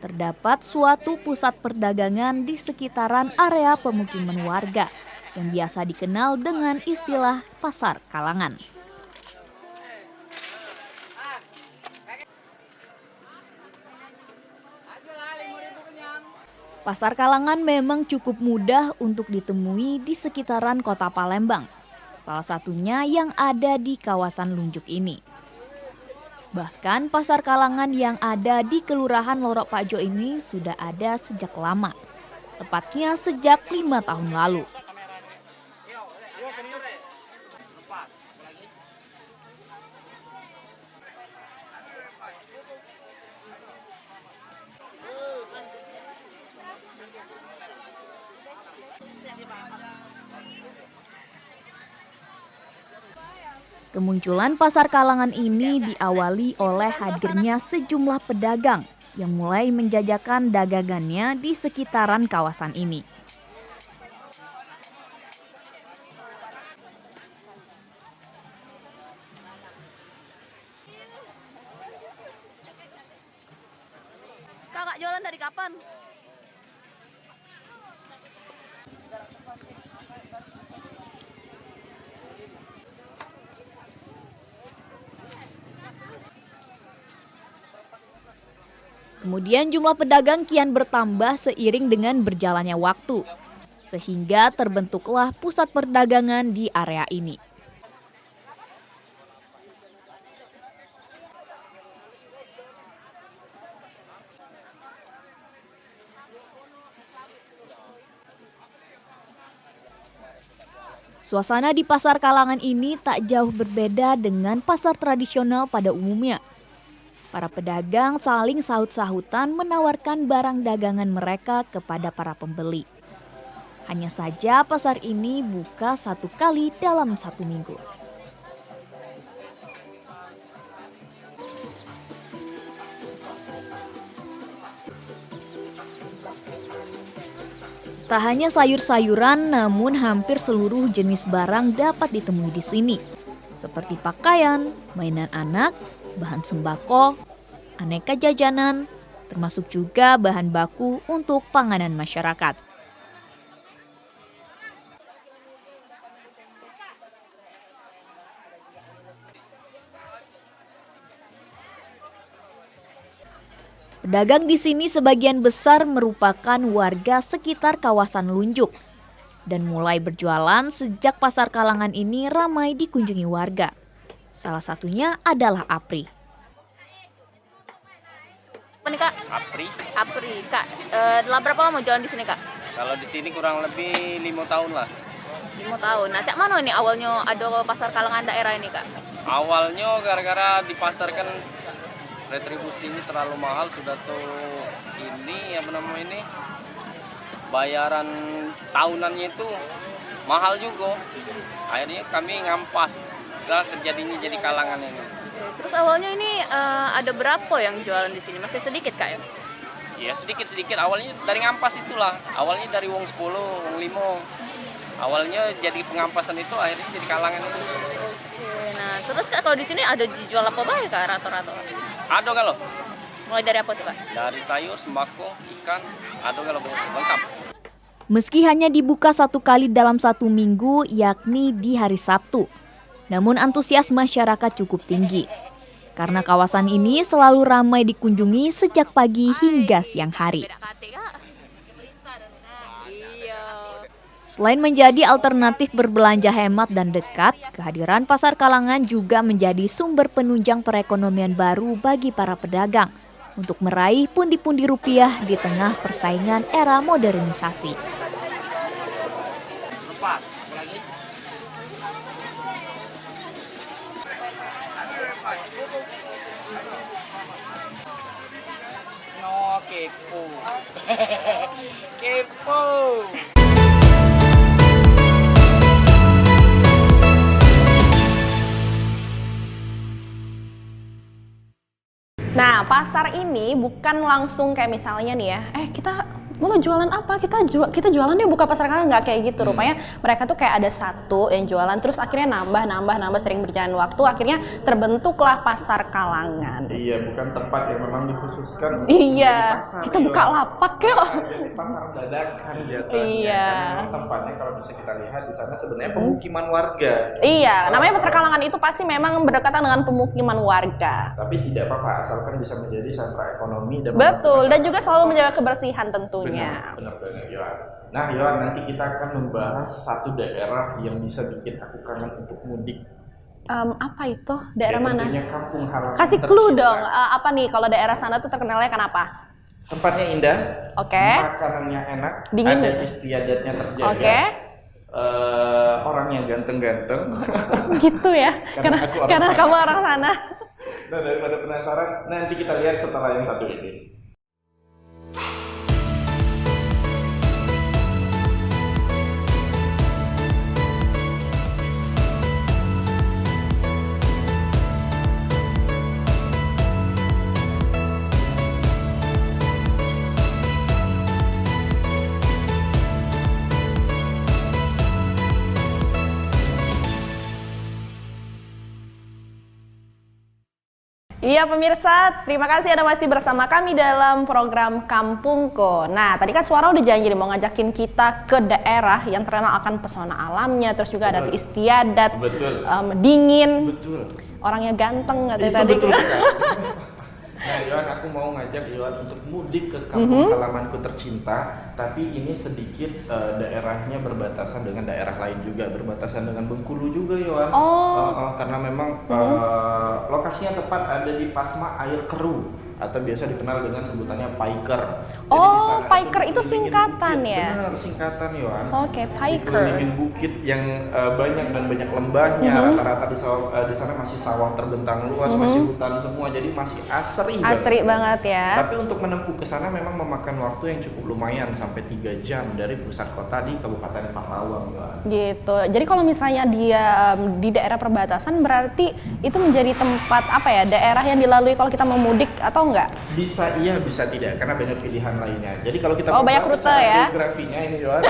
Terdapat suatu pusat perdagangan di sekitaran area pemukiman warga yang biasa dikenal dengan istilah Pasar Kalangan. Pasar Kalangan memang cukup mudah untuk ditemui di sekitaran Kota Palembang. Salah satunya yang ada di kawasan Lunjuk ini. Bahkan pasar Kalangan yang ada di Kelurahan Lorok Pakjo ini sudah ada sejak lama. Tepatnya sejak 5 tahun lalu. Kemunculan pasar Kalangan ini diawali oleh hadirnya sejumlah pedagang yang mulai menjajakan dagangannya di sekitaran kawasan ini. Kakak jualan dari kapan? Kemudian jumlah pedagang kian bertambah seiring dengan berjalannya waktu, sehingga terbentuklah pusat perdagangan di area ini. Suasana di pasar Kalangan ini tak jauh berbeda dengan pasar tradisional pada umumnya. Para pedagang saling sahut-sahutan menawarkan barang dagangan mereka kepada para pembeli. Hanya saja pasar ini buka 1 kali dalam 1 minggu. Tak hanya sayur-sayuran, namun hampir seluruh jenis barang dapat ditemui di sini. Seperti pakaian, mainan anak, bahan sembako, aneka jajanan, termasuk juga bahan baku untuk panganan masyarakat. Pedagang di sini sebagian besar merupakan warga sekitar kawasan Lunjuk dan mulai berjualan sejak pasar Kalangan ini ramai dikunjungi warga. Salah satunya adalah Apri. Apa nih Kak? Apri. Kak, dalam berapa lama jualan di sini Kak? Kalau di sini kurang lebih 5 tahun lah. 5 tahun. Nah, cak mana ini awalnya ada pasar Kalangan daerah ini Kak? Awalnya gara-gara dipasarkan retribusi ini terlalu mahal, sudah tuh ini bayaran tahunannya itu mahal juga. Akhirnya kami ngampas, udah jadinya jadi Kalangan ini. Terus awalnya ini ada berapa yang jualan di sini? Masih sedikit Kak ya? Ya sedikit-sedikit, awalnya dari ngampas itulah. Awalnya dari wong 10, wong 5. Awalnya jadi pengampasan itu, akhirnya jadi kalangan itu. Nah, terus Kak kalau di sini ada dijual apa baik Kak rata-rata? Ada kalau. Mulai dari apa tuh Kak? Dari sayur, sembako, ikan, ada kalau lengkap. Meski hanya dibuka 1 kali dalam 1 minggu, yakni di hari Sabtu. Namun antusias masyarakat cukup tinggi. Karena kawasan ini selalu ramai dikunjungi sejak pagi hingga siang hari. Selain menjadi alternatif berbelanja hemat dan dekat, kehadiran pasar Kalangan juga menjadi sumber penunjang perekonomian baru bagi para pedagang untuk meraih pundi-pundi rupiah di tengah persaingan era modernisasi. No, kepo. Kepo. Nah, pasar ini bukan langsung kayak misalnya nih ya, kita mau jualan apa? Kita jualan deh buka pasar Kalangan, nggak kayak gitu. Rupanya mereka tuh kayak ada satu yang jualan, terus akhirnya nambah sering berjalan waktu, akhirnya terbentuklah pasar Kalangan. Iya, bukan tempat yang memang dikhususkan. Iya, pasar, kita buka lapak yuk. Jadi pasar dadakan jatuhnya. Iya. Karena tempatnya kalau bisa kita lihat di sana sebenarnya pemukiman warga. Iya, namanya pasar Kalangan itu pasti memang berdekatan dengan pemukiman warga. Tapi tidak apa-apa, asalkan bisa menjadi sentra ekonomi dan betul, dan juga selalu menjaga kebersihan tentunya. Benar banget, Yohan. Nah, Yohan, nanti kita akan membahas satu daerah yang bisa bikin aku kangen untuk mudik. Apa itu? Daerah mana? Kampung halaman. Kasih clue dong. Apa nih kalau daerah sana tuh terkenalnya kenapa? Tempatnya indah. Oke. Makanannya enak. Dingin. Adat istiadatnya terjaga. Oke. Orangnya ganteng-ganteng. Gitu ya. Karena kamu orang sana. Nah, daripada penasaran, nanti kita lihat setelah yang satu ini. Iya pemirsa, terima kasih Anda masih bersama kami dalam program Kampungko. Nah, tadi kan Suara udah janji mau ngajakin kita ke daerah yang terkenal akan pesona alamnya, terus juga adat istiadat, dingin, orangnya ganteng katanya tadi. Nah, Yohan, aku mau ngajak Yohan untuk mudik ke kampung halamanku tercinta, tapi ini sedikit daerahnya berbatasan dengan daerah lain juga, berbatasan dengan Bengkulu juga, Yohan. Karena memang lokasinya tepat ada di Pasma Air Keru atau biasa dikenal dengan sebutannya Paiker. Paiker itu singkatan ya? Benar, singkatan, Yohan. Oke, Paiker. Dikelilingi bukit yang banyak lembahnya. Rata-rata di sana masih sawah terbentang luas, masih hutan semua, jadi masih asri banget ya. Tapi untuk menempuh ke sana memang memakan waktu yang cukup lumayan, sampai 3 jam dari pusat kota di Kabupaten Paklawang. Gitu. Jadi kalau misalnya dia di daerah perbatasan, berarti itu menjadi tempat apa ya? Daerah yang dilalui kalau kita mau mudik atau enggak? Bisa iya, bisa tidak, karena banyak pilihan lainnya. Jadi kalau kita banyak rute ya. Geografinya ini Yohan.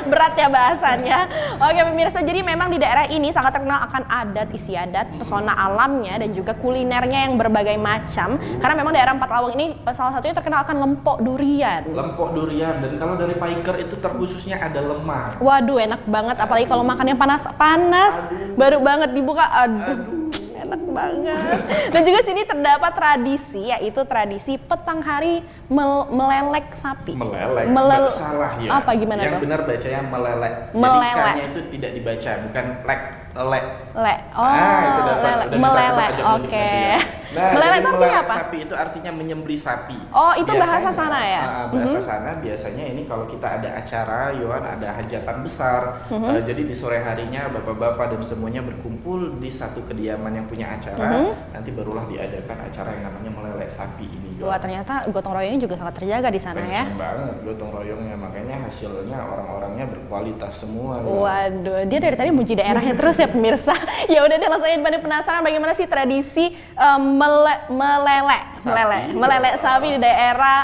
Berat ya bahasannya. Oke pemirsa, jadi memang di daerah ini sangat terkenal akan adat istiadat, pesona alamnya dan juga kulinernya yang berbagai macam. Karena memang daerah Paklawang ini salah satunya terkenal akan lempok durian. Lempok durian, dan kalau dari Paiker itu terkhususnya ada lemak. Waduh, enak banget, apalagi kalau makannya panas-panas. Baru banget dibuka, aduh. Enak banget. Dan juga sini terdapat tradisi, yaitu tradisi petang hari melelek sapi. Melelek. Salah ya. Apa gimana yang tuh? Yang benar bacanya melelek. Melelek. Jadi K-nya itu tidak dibaca, bukan lek. Melelek. Oke. Nah, Meleleh jadi itu artinya apa? sapi itu artinya menyembelih sapi. Oh, itu bahasa sana ya? Bahasa sana biasanya ini kalau kita ada acara, Yohan ada hajatan besar. Jadi di sore harinya bapak-bapak dan semuanya berkumpul di satu kediaman yang punya acara. Nanti barulah diadakan acara yang namanya meleleh sapi ini. Wah, ternyata gotong royongnya juga sangat terjaga di sana ya. Kenceng banget gotong royongnya, makanya hasilnya orang-orangnya berkualitas semua. Waduh, dia dari tadi muji daerahnya terus ya pemirsa. Ya udah deh, langsung aja pada penasaran bagaimana sih tradisi meleleh sapi di daerah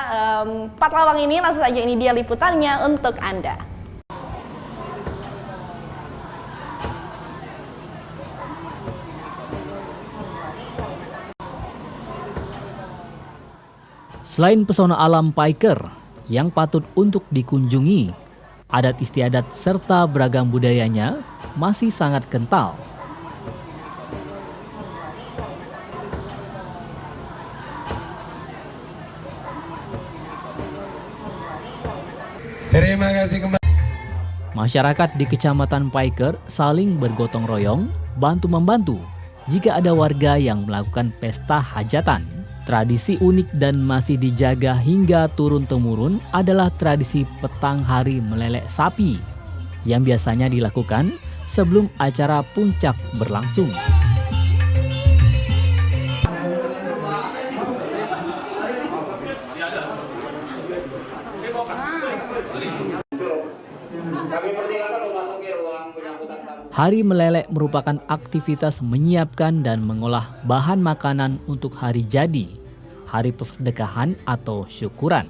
Patlawang ini. Langsung saja, ini dia liputannya untuk Anda. Selain pesona alam Paiker yang patut untuk dikunjungi, adat istiadat serta beragam budayanya masih sangat kental. Terima kasih kembali. Masyarakat di Kecamatan Paiker saling bergotong royong, bantu-membantu jika ada warga yang melakukan pesta hajatan. Tradisi unik dan masih dijaga hingga turun-temurun adalah tradisi petang hari meleleh sapi yang biasanya dilakukan sebelum acara puncak berlangsung. Hari meleleh merupakan aktivitas menyiapkan dan mengolah bahan makanan untuk hari jadi, hari persedekahan atau syukuran.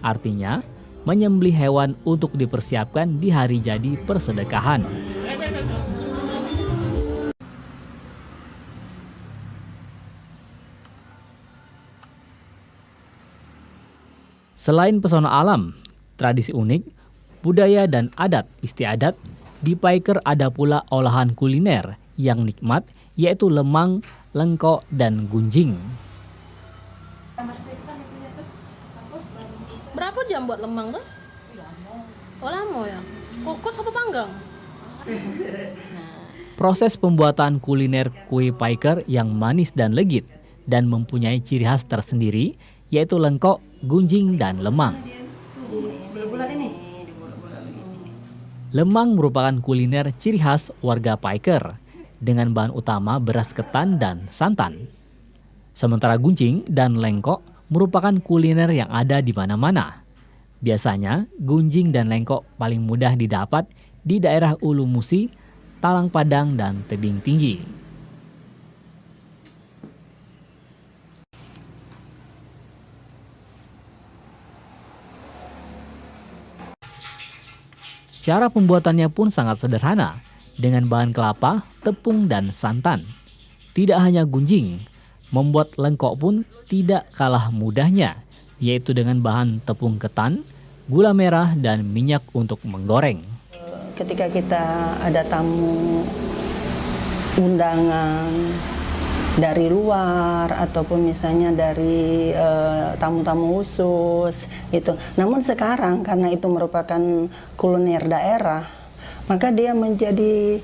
Artinya, menyembelih hewan untuk dipersiapkan di hari jadi persedekahan. Selain pesona alam, tradisi unik, budaya dan adat istiadat, di Paiker ada pula olahan kuliner yang nikmat, yaitu lemang, lengkok, dan gunjing. Berapa jam buat lemang tuh? Oh lama ya? Kukus apa panggang? Proses pembuatan kuliner kue Paiker yang manis dan legit dan mempunyai ciri khas tersendiri, yaitu lengkok, gunjing, dan lemang. Lemang merupakan kuliner ciri khas warga Paiker dengan bahan utama beras ketan dan santan. Sementara gunjing dan lengkok merupakan kuliner yang ada di mana-mana. Biasanya, gunjing dan lengkok paling mudah didapat di daerah Ulu Musi, Talang Padang, dan Tebing Tinggi. Cara pembuatannya pun sangat sederhana, dengan bahan kelapa, tepung, dan santan. Tidak hanya gunjing, membuat lengkok pun tidak kalah mudahnya, yaitu dengan bahan tepung ketan, gula merah, dan minyak untuk menggoreng. Ketika kita ada tamu undangan dari luar ataupun misalnya dari tamu-tamu khusus itu. Namun sekarang karena itu merupakan kuliner daerah, maka dia menjadi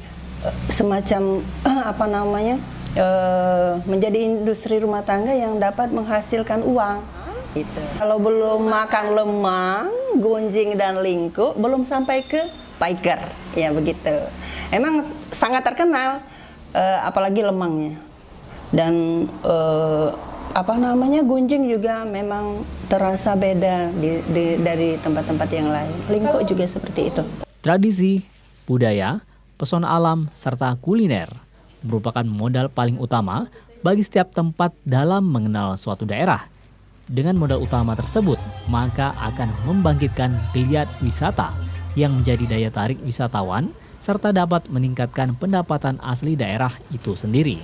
semacam menjadi industri rumah tangga yang dapat menghasilkan uang. Gitu. Kalau belum makan lemang, gunjing dan lingku, belum sampai ke Paiker, ya begitu. Emang sangat terkenal, apalagi lemangnya. Dan gunjing juga memang terasa beda dari tempat-tempat yang lain. Lingko juga seperti itu. Tradisi, budaya, pesona alam, serta kuliner merupakan modal paling utama bagi setiap tempat dalam mengenal suatu daerah. Dengan modal utama tersebut, maka akan membangkitkan geliat wisata yang menjadi daya tarik wisatawan serta dapat meningkatkan pendapatan asli daerah itu sendiri.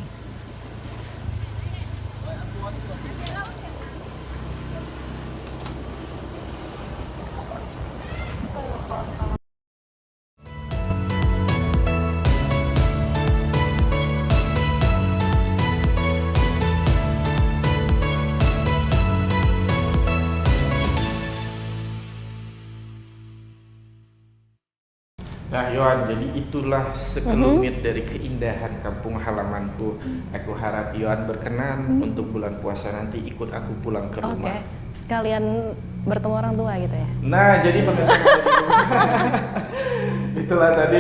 Nah Yohan, jadi itulah sekelumit dari keindahan kampung halamanku. Aku harap Yohan berkenan untuk bulan puasa nanti ikut aku pulang ke rumah. Sekalian bertemu orang tua gitu ya. Nah, jadi pemirsa itulah tadi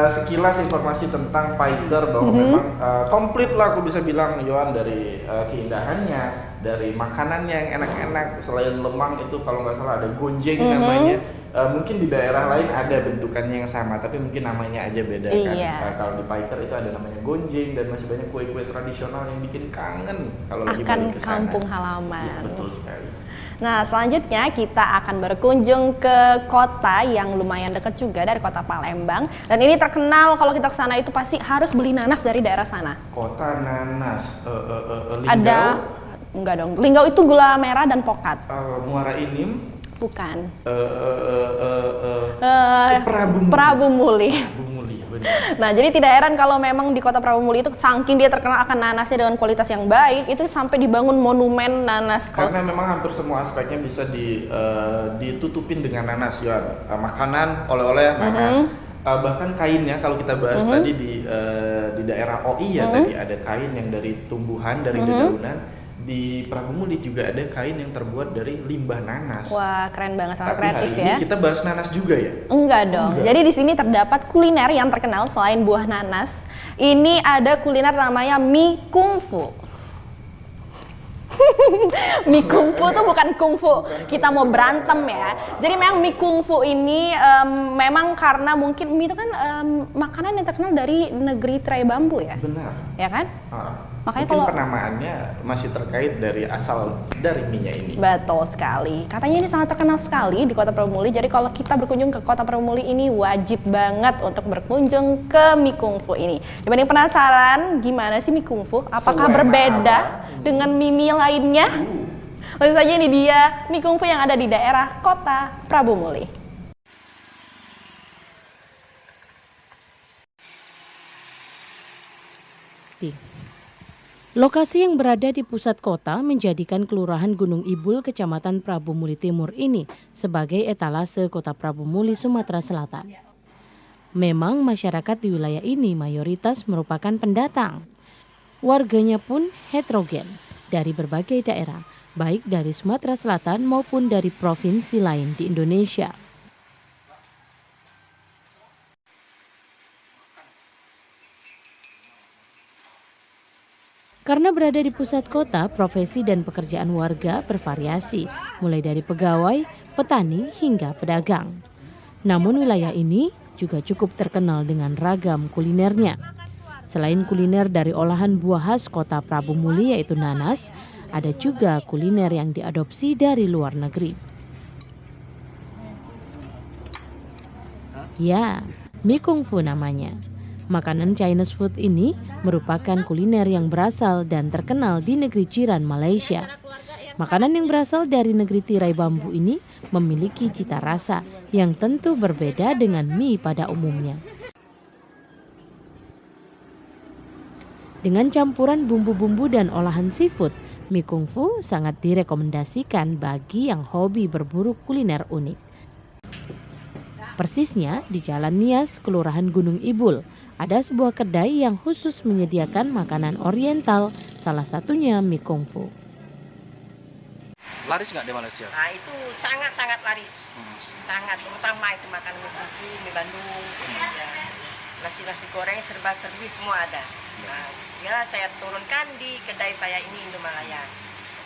sekilas informasi tentang Paiker bahwa memang komplit lah aku bisa bilang Yohan, dari keindahannya, dari makanannya yang enak-enak. Selain lemang itu kalau nggak salah ada gonjeng namanya. Mungkin di daerah lain ada bentukannya yang sama, tapi mungkin namanya aja beda kan. Kalau di Paiker itu ada namanya gonjeng, dan masih banyak kue-kue tradisional yang bikin kangen kalau lagi balik ke sana. Kampung halaman. Ya, betul sekali. Nah, selanjutnya kita akan berkunjung ke kota yang lumayan dekat juga dari kota Palembang. Dan ini terkenal kalau kita ke sana itu pasti harus beli nanas dari daerah sana. Kota nanas, Linggau? Ada, enggak dong. Linggau itu gula merah dan pokat. Muara Inim? Bukan. Prabu Muli. Benar. Nah, jadi tidak heran kalau memang di kota Prabu Muli itu saking dia terkenal akan nanasnya dengan kualitas yang baik, itu sampai dibangun monumen nanas. Karena memang hampir semua aspeknya bisa ditutupin dengan nanas ya. Makanan, oleh-oleh, nanas. Bahkan kainnya kalau kita bahas tadi di daerah OI ya, tadi ada kain yang dari tumbuhan, dari dedaunan. Di Prabu Muli juga ada kain yang terbuat dari limbah nanas. Wah, keren banget, sangat Tapi kreatif hari ya. ini kita bahas nanas juga ya? Enggak dong. Jadi di sini terdapat kuliner yang terkenal selain buah nanas. Ini ada kuliner namanya mie kungfu. Mie kungfu tuh bukan kungfu kita mau berantem ya. Jadi memang mie kungfu ini memang karena mungkin mie itu kan makanan yang terkenal dari negeri tirai bambu ya. Benar. Ya kan? Makanya mungkin kalau penamaannya masih terkait dari asal dari minyak ini. Betul sekali. Katanya ini sangat terkenal sekali di Kota Prabu Muli. Jadi kalau kita berkunjung ke Kota Prabu Muli ini wajib banget untuk berkunjung ke mie kungfu ini. Dibanding penasaran gimana sih mie kungfu? Apakah berbeda dengan mie lainnya? Langsung saja ini dia mie kungfu yang ada di daerah Kota Prabu Muli. Lokasi yang berada di pusat kota menjadikan Kelurahan Gunung Ibul, Kecamatan Prabu Muli Timur ini sebagai etalase Kota Prabu Muli, Sumatera Selatan. Memang masyarakat di wilayah ini mayoritas merupakan pendatang. Warganya pun heterogen dari berbagai daerah, baik dari Sumatera Selatan maupun dari provinsi lain di Indonesia. Karena berada di pusat kota, profesi dan pekerjaan warga bervariasi, mulai dari pegawai, petani, hingga pedagang. Namun wilayah ini juga cukup terkenal dengan ragam kulinernya. Selain kuliner dari olahan buah khas Kota Prabu Muli yaitu nanas, ada juga kuliner yang diadopsi dari luar negeri. Ya, mie kungfu namanya. Makanan Chinese food ini merupakan kuliner yang berasal dan terkenal di negeri jiran Malaysia. Makanan yang berasal dari negeri tirai bambu ini memiliki cita rasa yang tentu berbeda dengan mie pada umumnya. Dengan campuran bumbu-bumbu dan olahan seafood, mie kungfu sangat direkomendasikan bagi yang hobi berburu kuliner unik. Persisnya di Jalan Nias, Kelurahan Gunung Ibul, ada sebuah kedai yang khusus menyediakan makanan oriental, salah satunya mie kungfu. Laris nggak di Malaysia? Nah itu sangat-sangat laris, sangat, terutama itu makan mie kungfu, mie Bandung, ya. Nasi-nasi goreng serba-serbi semua ada. Nah, ya saya turunkan di kedai saya ini Indomalaya.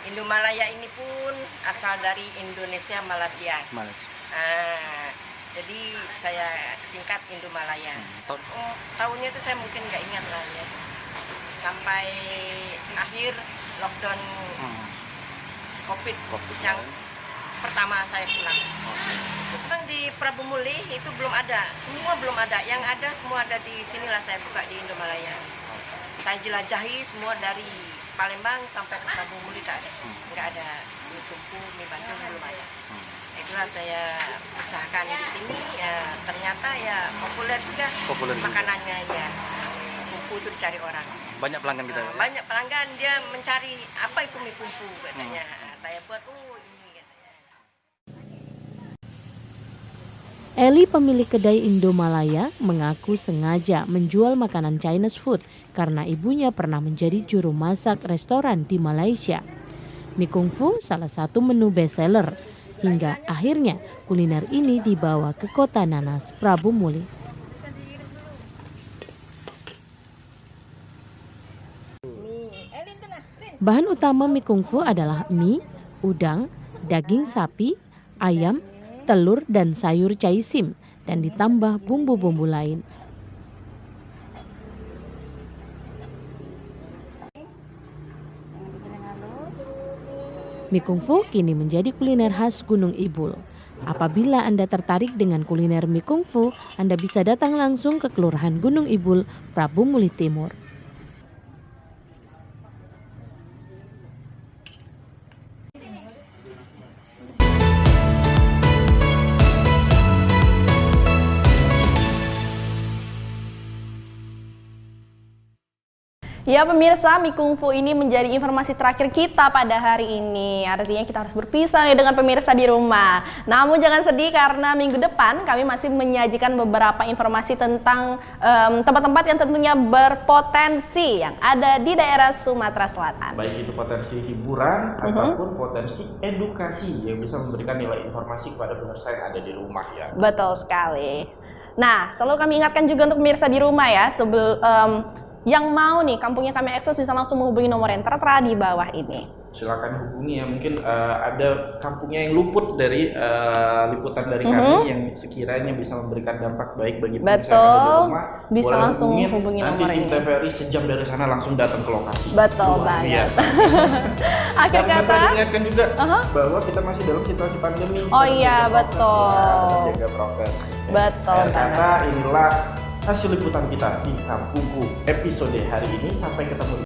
Indomalaya ini pun asal dari Indonesia, Malaysia. Jadi saya singkat Indomalaya. Tahunnya itu saya mungkin nggak ingat lah ya. Sampai akhir lockdown COVID yang pertama saya pulang. Memang di Prabu Muli itu belum ada, semua belum ada. Yang ada semua ada di sinilah saya buka di Indomalaya. Saya jelajahi semua dari Palembang sampai ke Prabu Muli tak ada. Nggak ada mie kungfu, mie Bandung belum ada. Itulah saya usahakan di sini ya, ternyata ya populer juga makanannya ya. Kungfu itu dicari orang. Banyak pelanggan kita. Banyak pelanggan, dia mencari apa itu mie kungfu katanya. Saya buat ini katanya. Eli, pemilik kedai Indomalaya, mengaku sengaja menjual makanan Chinese food karena ibunya pernah menjadi juru masak restoran di Malaysia. Mie Kung Fu salah satu menu bestseller, hingga akhirnya kuliner ini dibawa ke kota Nanas, Prabu Muli. Bahan utama mie Kung Fu adalah mie, udang, daging sapi, ayam, telur, dan sayur cai sim, dan ditambah bumbu-bumbu lain. Mie Kung Fu kini menjadi kuliner khas Gunung Ibul. Apabila Anda tertarik dengan kuliner mie Kung Fu, Anda bisa datang langsung ke Kelurahan Gunung Ibul, Prabu Muli Timur. Ya pemirsa, Mie Kung Fu ini menjadi informasi terakhir kita pada hari ini. Artinya kita harus berpisah nih dengan pemirsa di rumah. Namun jangan sedih karena minggu depan kami masih menyajikan beberapa informasi tentang tempat-tempat yang tentunya berpotensi yang ada di daerah Sumatera Selatan. Baik itu potensi hiburan ataupun potensi edukasi yang bisa memberikan nilai informasi kepada pemirsa yang ada di rumah ya. Betul sekali. Nah, selalu kami ingatkan juga untuk pemirsa di rumah ya, yang mau nih kampungnya kami ekspos bisa langsung menghubungi nomor yang tertera di bawah ini. Silakan hubungi ya, mungkin ada kampungnya yang luput dari liputan dari kami yang sekiranya bisa memberikan dampak baik bagi pemirsa yang ada di rumah. Bisa langsung hubungi nomor ini. Nanti tim TVRI sejam dari sana langsung datang ke lokasi. Betul banget. Akhir kata, diingatkan juga bahwa kita masih dalam situasi pandemi. Oh iya, betul. Jaga prokes. Betul banget. Kata inilah hasil liputan kita di Kampungku episode hari ini. Sampai ketemu